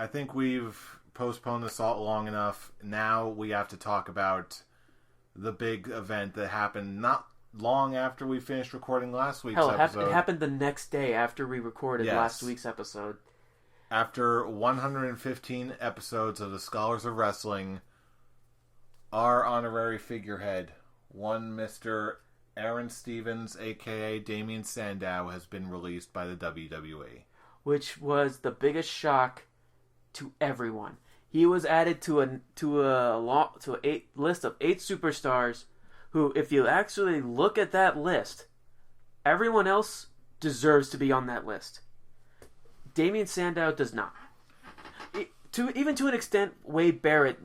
I think we've postponed this all long enough. Now we have to talk about the big event that happened not long after we finished recording last week's episode. It happened the next day after we recorded last week's episode. After 115 episodes of the Scholars of Wrestling, our honorary figurehead, one Mr. Aaron Stevens, a.k.a. Damien Sandow, has been released by the WWE. Which was the biggest shock to everyone. He was added to a list of 8 superstars who, if you actually look at that list, everyone else deserves to be on that list. Damien Sandow does not. Even to an extent, Wade Barrett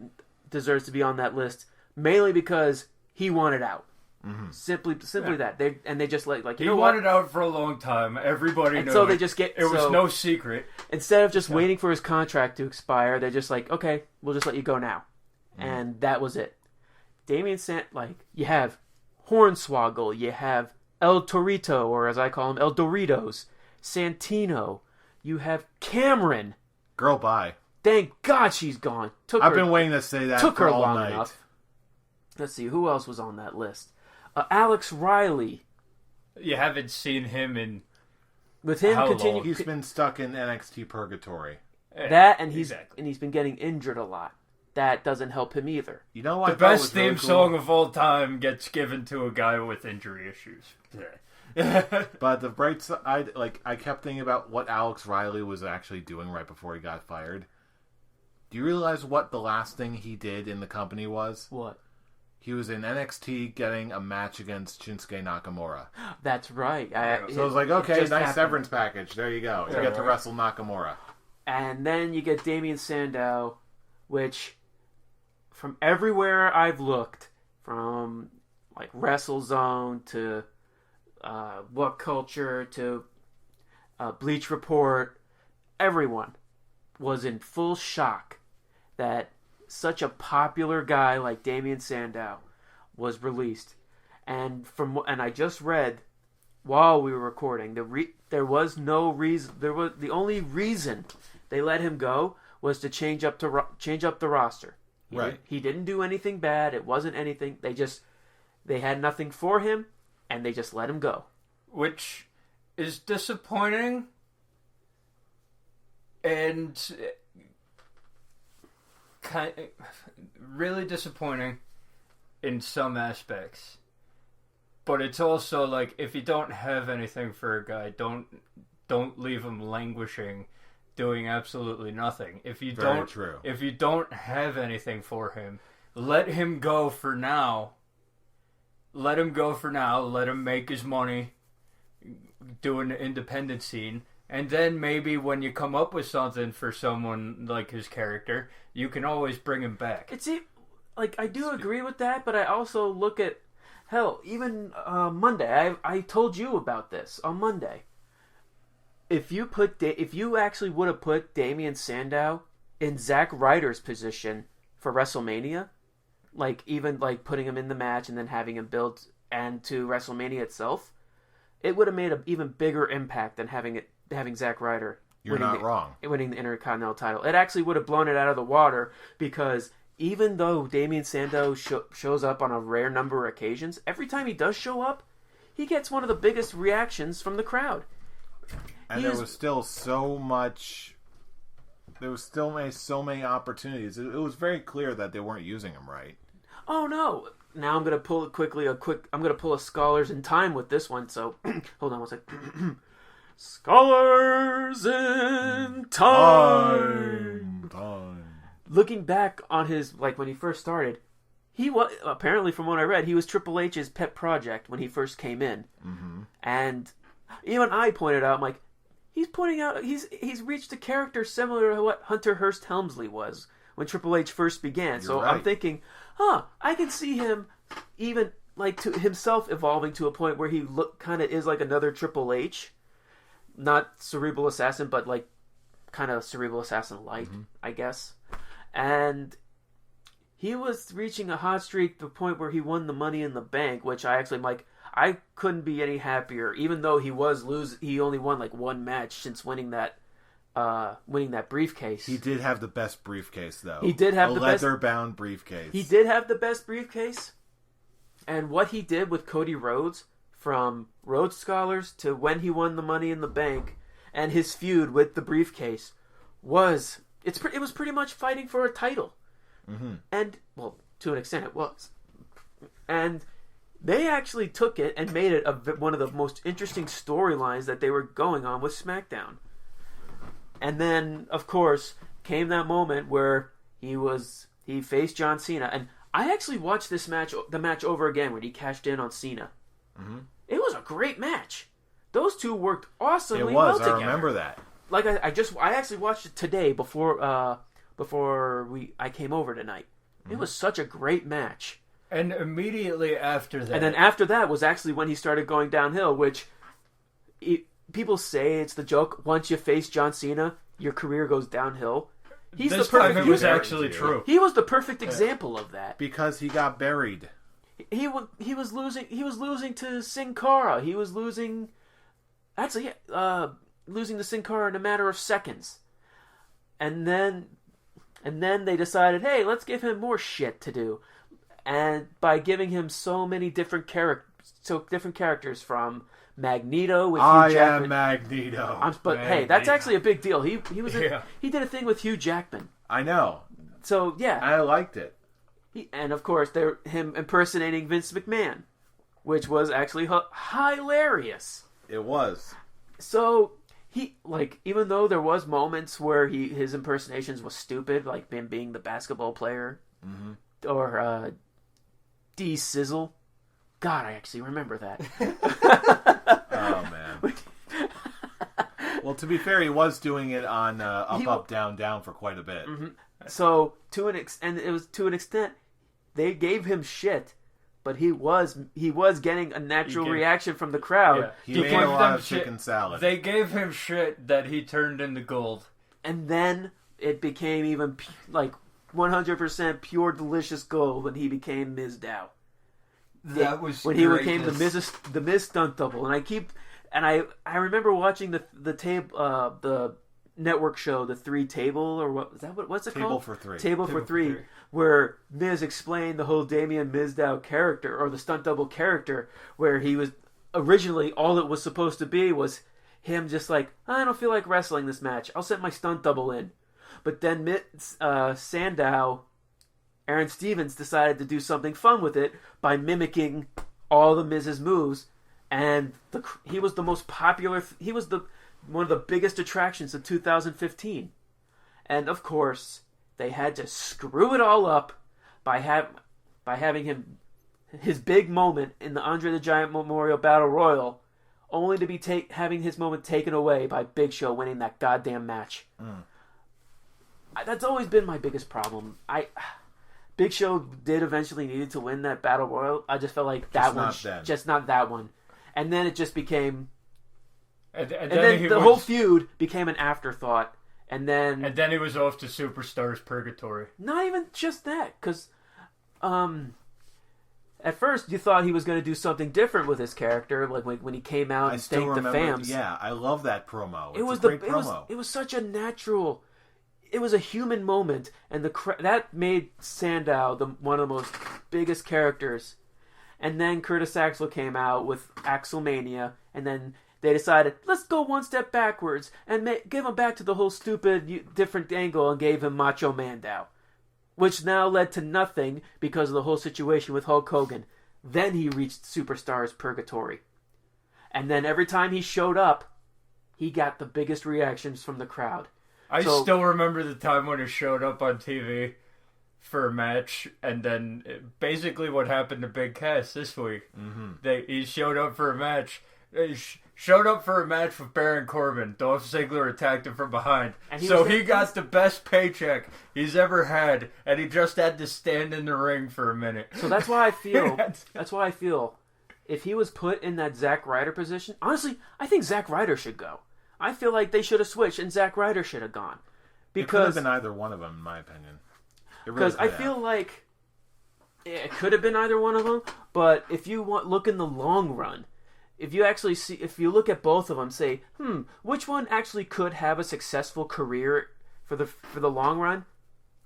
deserves to be on that list, mainly because he wanted out. Mm-hmm. Simply that. They just he wanted out for a long time. Everybody knew. So they just it was no secret. Instead of just waiting for his contract to expire, they're just like, okay, we'll just let you go now. Mm-hmm. And that was it. Damien you have Hornswoggle, you have El Torito, or as I call him, El Doritos, Santino, you have Cameron. Girl, bye. Thank God she's gone. I've been waiting to say that for all night. Enough. Let's see, who else was on that list? Alex Riley. You haven't seen him in... With him, continue. He's been stuck in NXT purgatory. He's been getting injured a lot. That doesn't help him either. You know what? The best theme song of all time gets given to a guy with injury issues. But the bright side, I kept thinking about what Alex Riley was actually doing right before he got fired. Do you realize what the last thing he did in the company was? What? He was in NXT getting a match against Shinsuke Nakamura. That's right. So I was like, okay, nice severance package. There you go. You get to wrestle Nakamura. And then you get Damien Sandow, which, from everywhere I've looked, from WrestleZone to What Culture to Bleach Report, everyone was in full shock that such a popular guy like Damien Sandow was released. And I just read while we were recording, there was no reason. The only reason they let him go was to change up the roster. Right. He didn't do anything bad. It wasn't anything. They had nothing for him, and they just let him go. Which is disappointing. And really disappointing in some aspects, but it's also if you don't have anything for a guy, don't leave him languishing, doing absolutely nothing. If you don't have anything for him, let him go for now. Let him make his money doing the independent scene. And then maybe when you come up with something for someone like his character, you can always bring him back. I do agree with that, but I also look at, even Monday. I told you about this on Monday. If you actually would have put Damien Sandow in Zack Ryder's position for WrestleMania, putting him in the match and then having him build and to WrestleMania itself, it would have made an even bigger impact than having Zack Ryder winning the Intercontinental title. It actually would have blown it out of the water, because even though Damien Sandow shows up on a rare number of occasions, every time he does show up, he gets one of the biggest reactions from the crowd. And there was still so many opportunities. It was very clear that they weren't using him right. Oh no! Now I'm going to pull I'm going to pull a Scholars in Time with this one. So hold on one second. Scholars in Time. Looking back on his when he first started, he was apparently, from what I read, he was Triple H's pet project when he first came in. Mm-hmm. And even I pointed out, he's reached a character similar to what Hunter Hearst Helmsley was when Triple H first began. So right. I'm thinking, I can see him even to himself evolving to a point where he kind of is like another Triple H. Not Cerebral Assassin, but kind of Cerebral Assassin light, mm-hmm. I guess. And he was reaching a hot streak to the point where he won the Money in the Bank, which I actually I couldn't be any happier, even though he only won one match since winning that winning that briefcase. He did have the best briefcase, though. He did have the best leather-bound briefcase. He did have the best briefcase. And what he did with Cody Rhodes, from Rhodes Scholars to when he won the Money in the Bank, and his feud with the briefcase, it was pretty much fighting for a title. Mm-hmm. And, well, to an extent it was. And they actually took it and made it one of the most interesting storylines that they were going on with SmackDown. And then, of course, came that moment where he faced John Cena. And I actually watched the match over again when he cashed in on Cena. Mm-hmm. It was a great match. Those two worked awesomely well together. I remember that. Like I actually watched it today before I came over tonight. Mm-hmm. It was such a great match. And immediately after that, and then after that was actually when he started going downhill, which people say it's the joke. Once you face John Cena, your career goes downhill. This time it was actually true. He was the perfect example of that because he got buried. He was losing to Sin Cara. He was losing to Sin Cara in a matter of seconds. And then they decided, hey, let's give him more shit to do. And by giving him so many different characters, from Magneto with Hugh Jackman. I am Magneto. Hey, that's actually a big deal. He did a thing with Hugh Jackman. I know. So yeah, I liked it. And of course, him impersonating Vince McMahon, which was actually hilarious. It was. So even though there was moments where his impersonations was stupid, like him being the basketball player, mm-hmm. or D Sizzle. God, I actually remember that. Oh man. Well, to be fair, he was doing it on up, down, down for quite a bit. Mm-hmm. So to an extent, they gave him shit, but he was getting a natural reaction from the crowd. Yeah. He made a lot of chicken salad. They gave him shit that he turned into gold, and then it became even 100% pure delicious gold when he became Mizdow. That was when he became the Miz stunt double, and I remember watching the network show, the Three Table, or what's it called? Table for three, where Miz explained the whole Damien Mizdow character, or the stunt double character, where he was originally, all it was supposed to be was him just like, I don't feel like wrestling this match, I'll send my stunt double in. But then Sandow, Aaron Stevens, decided to do something fun with it by mimicking all the Miz's moves, and he was the most popular. He was one of the biggest attractions of 2015, and of course they had to screw it all up by having his big moment in the Andre the Giant Memorial Battle Royal, only to be having his moment taken away by Big Show winning that goddamn match. That's always been my biggest problem. Big Show did eventually needed to win that Battle Royal. I just felt like just not that one. And then it just became... And then the whole feud became an afterthought. And then he was off to Superstars Purgatory. Not even just that, because at first you thought he was going to do something different with his character, like when he came out and thanked the fans. Yeah, I love that promo. It was a great promo. It was such a natural... It was a human moment, and that made Sandow one of the most biggest characters. And then Curtis Axel came out with Axelmania, and then they decided, let's go one step backwards and give him back to the whole stupid different angle, and gave him Macho Mandow, which now led to nothing because of the whole situation with Hulk Hogan. Then he reached Superstars Purgatory, and then every time he showed up, he got the biggest reactions from the crowd. I still remember the time when he showed up on TV for a match, and then basically what happened to Big Cass this week. Mm-hmm. He showed up for a match. Showed up for a match with Baron Corbin. Dolph Ziggler attacked him from behind. He got the best paycheck he's ever had, and he just had to stand in the ring for a minute. So that's why I feel if he was put in that Zack Ryder position, honestly, I think Zack Ryder should go. I feel like they should have switched and Zack Ryder should have gone. Because it could have been either one of them, in my opinion. Because I feel like it could have been either one of them, but if you look in the long run, if you look at both of them, say, which one actually could have a successful career for the long run?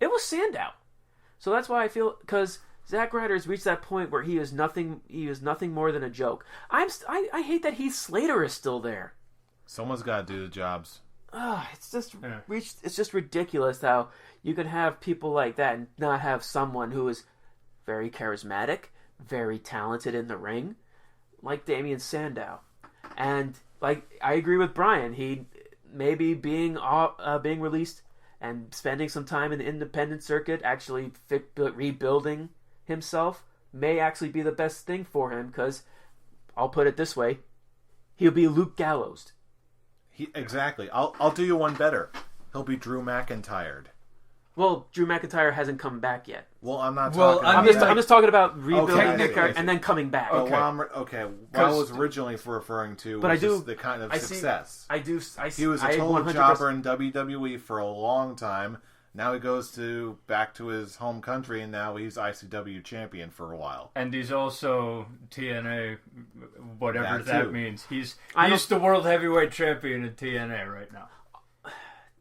It was Sandow. So that's why I feel, because Zack Ryder has reached that point where he is nothing more than a joke. I hate that Heath Slater is still there. Someone's got to do the jobs. It's just ridiculous how you can have people like that and not have someone who is very charismatic, very talented in the ring, like Damien Sandow. And like I agree with Brian, he maybe being released and spending some time in the independent circuit, actually rebuilding himself, may actually be the best thing for him, because I'll put it this way, he'll be Luke Gallows. Exactly. I'll do you one better. He'll be Drew McIntyre. Well, Drew McIntyre hasn't come back yet. Well, I'm not Well, talking I'm just talking about rebuilding Okay, their okay. character and then coming back. Oh, Okay. what I was originally referring to was just the kind of success. He He was a total jobber in WWE for a long time. Now he goes back to his home country, and now he's ICW champion for a while. And he's also TNA, whatever That that too. means. He's the world heavyweight champion in TNA right now.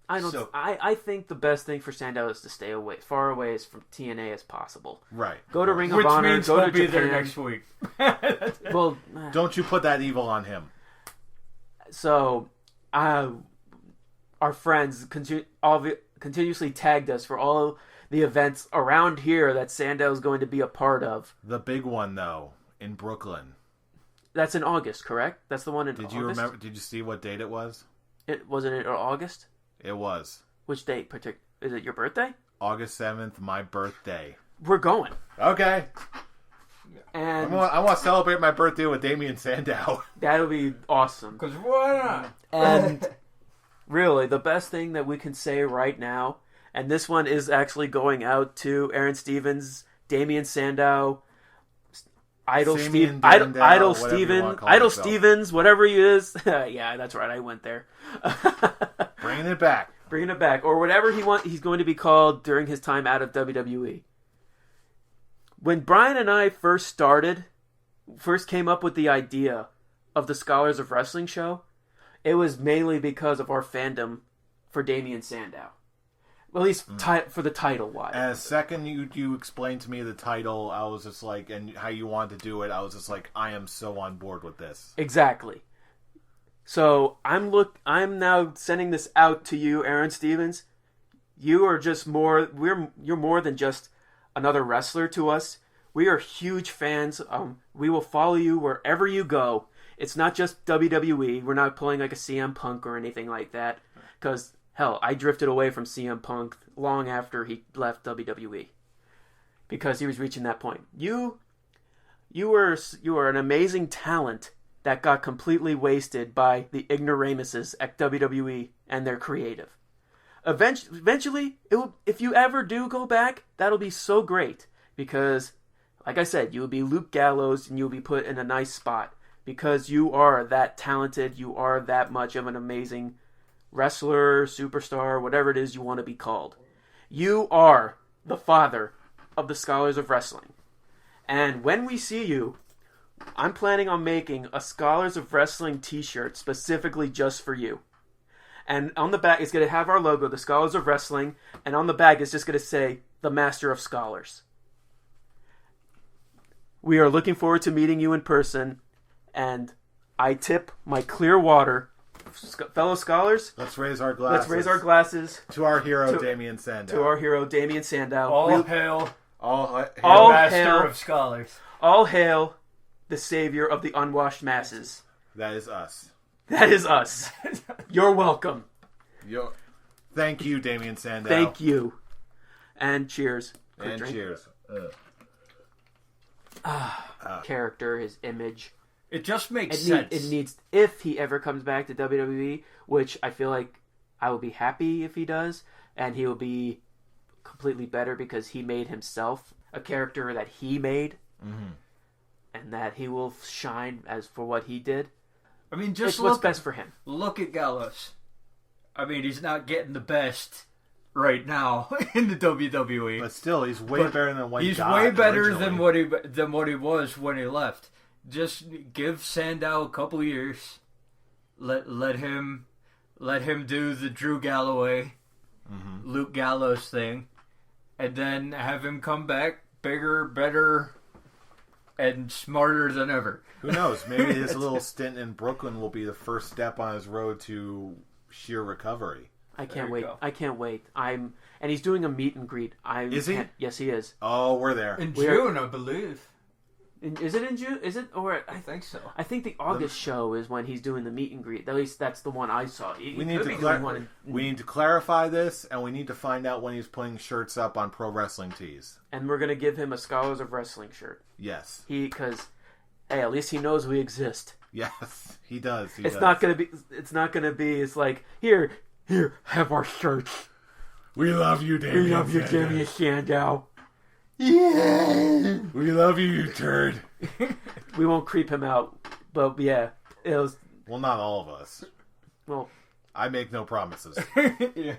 I think the best thing for Sandow is to stay far away from TNA as possible. Right. Go to Ring of Which Honor. means Go he'll to be Japan. there next week. Well, Don't you put that evil on him. so our friends continuously tagged us for all the events around here that Sandow is going to be a part of. The big one, though, in Brooklyn. That's in August, correct? That's the one in August? Did you remember? Did you see what date it was? It wasn't in August? It was. Which date? Is it your birthday? August 7th, my birthday. We're going. Okay. And I want to celebrate my birthday with Damien Sandow. that'll be awesome. Because why not? And really, the best thing that we can say right now, and this one is actually going out to Aaron Stevens, Damien Sandow, Idol Damien Steve, Sandow, Idol whatever you Steven, wanna call Idol yourself. Stevens, whatever he is. Yeah, that's right. I went there. Bringing it back. Bringing it back, or whatever he's going to be called during his time out of WWE. When Brian and I first came up with the idea of the Scholars of Wrestling show, it was mainly because of our fandom for Damien Sandow. Well, at least for the title wise. As second you explained to me the title, I was just like, and how you wanted to do it, I was just like, I am so on board with this. Exactly. So I'm now sending this out to you, Aaron Stevens. You are just you're more than just another wrestler to us. We are huge fans. We will follow you wherever you go. It's not just WWE. We're not pulling like a CM Punk or anything like that. Because, hell, I drifted away from CM Punk long after he left WWE. Because he was reaching that point. You are an amazing talent that got completely wasted by the ignoramuses at WWE and their creative. Eventually, if you ever do go back, that'll be so great. Because, like I said, you'll be Luke Gallows and you'll be put in a nice spot. Because you are that talented, you are that much of an amazing wrestler, superstar, whatever it is you want to be called. You are the father of the Scholars of Wrestling. And when we see you, I'm planning on making a Scholars of Wrestling t-shirt specifically just for you. And on the back, it's going to have our logo, the Scholars of Wrestling, and on the back, it's just going to say, the Master of Scholars. We are looking forward to meeting you in person, and I tip my clear water. Fellow scholars, Let's raise our glasses. let's raise our glasses to our hero, Damien Sandow. to our hero, Damien Sandow. All hail All Master hail. of Scholars. All hail the savior of the unwashed masses. That is us. That is us. You're welcome. Thank you, Damien Sandow. Thank you. And cheers. Quick And drink. cheers. Character, his image. It just makes It sense. needs, if he ever comes back to WWE, which I feel like I will be happy if he does, and he will be completely better because he made himself a character that he made, and that he will shine as for what he did. I mean, It's what's best for him. Look at Gallows. I mean, he's not getting the best right now in the WWE. But still, he's way better than what he He's got way better originally. than what he was when he left. just give Sandow a couple years. Let him do the Drew Galloway, Luke Gallows thing, and then have him come back bigger, better, and smarter than ever. Who knows? Maybe his little stint in Brooklyn will be the first step on his road to sheer recovery. I can't wait. I can't wait. And he's doing a meet and greet. Is he? Yes, he is. Oh, we're there. In June, I believe. Is it in June? Is it? Or I think so. I think the August show is when he's doing the meet and greet. At least that's the one I saw. We need to clarify this, and we need to find out when he's putting shirts up on Pro Wrestling Tees. And we're gonna give him a Scholars of Wrestling shirt. Yes. Because, hey, at least he knows we exist. Yes, he does. It's not gonna be. It's like here, have our shirts. We love you, Damien. We love you, Damien Sandow. Yeah. We love you turd. We won't creep him out, but yeah, it was. Well, not all of us. Well, I make no promises. Yeah.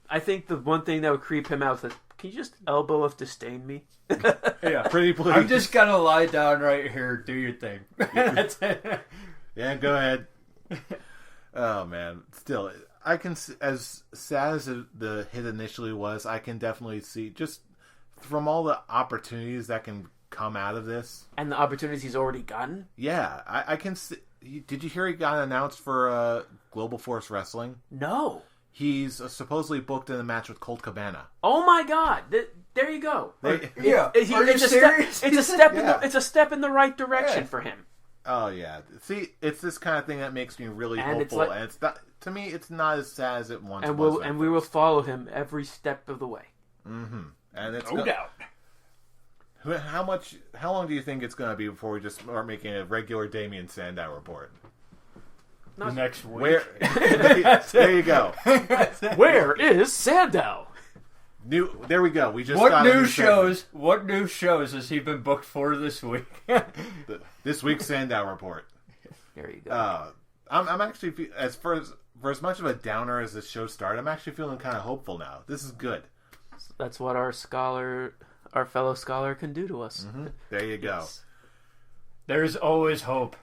I think the one thing that would creep him out is that, can you just elbow us disdain me? Yeah. Pretty please. I'm just gonna lie down right here. Do your thing. That's it. Yeah, go ahead. Oh man, still, I can, as sad as the hit initially was, I can definitely see just from all the opportunities that can come out of this, and the opportunities he's already gotten. Yeah, I can see. Did you hear he got announced for Global Force Wrestling? No. He's supposedly booked in a match with Colt Cabana. Oh my God! There you go. Yeah. It's a step in the right direction for him. Oh yeah. See, it's this kind of thing that makes me really hopeful, and it's not, to me, it's not as sad as it once was. And we will follow him every step of the way. Mm-hmm. And it's no doubt. How long do you think it's going to be before we just start making a regular Damien Sandow report? The next week. Where? There you go. Where is Sandow? There we go. We just What new shows has he been booked for this week? This week's Sandow report. There you go. I'm actually, for as much of a downer as this show started, I'm actually feeling kind of hopeful now. This is good. That's what our fellow scholar can do to us. Mm-hmm. There you go. Yes. There's always hope.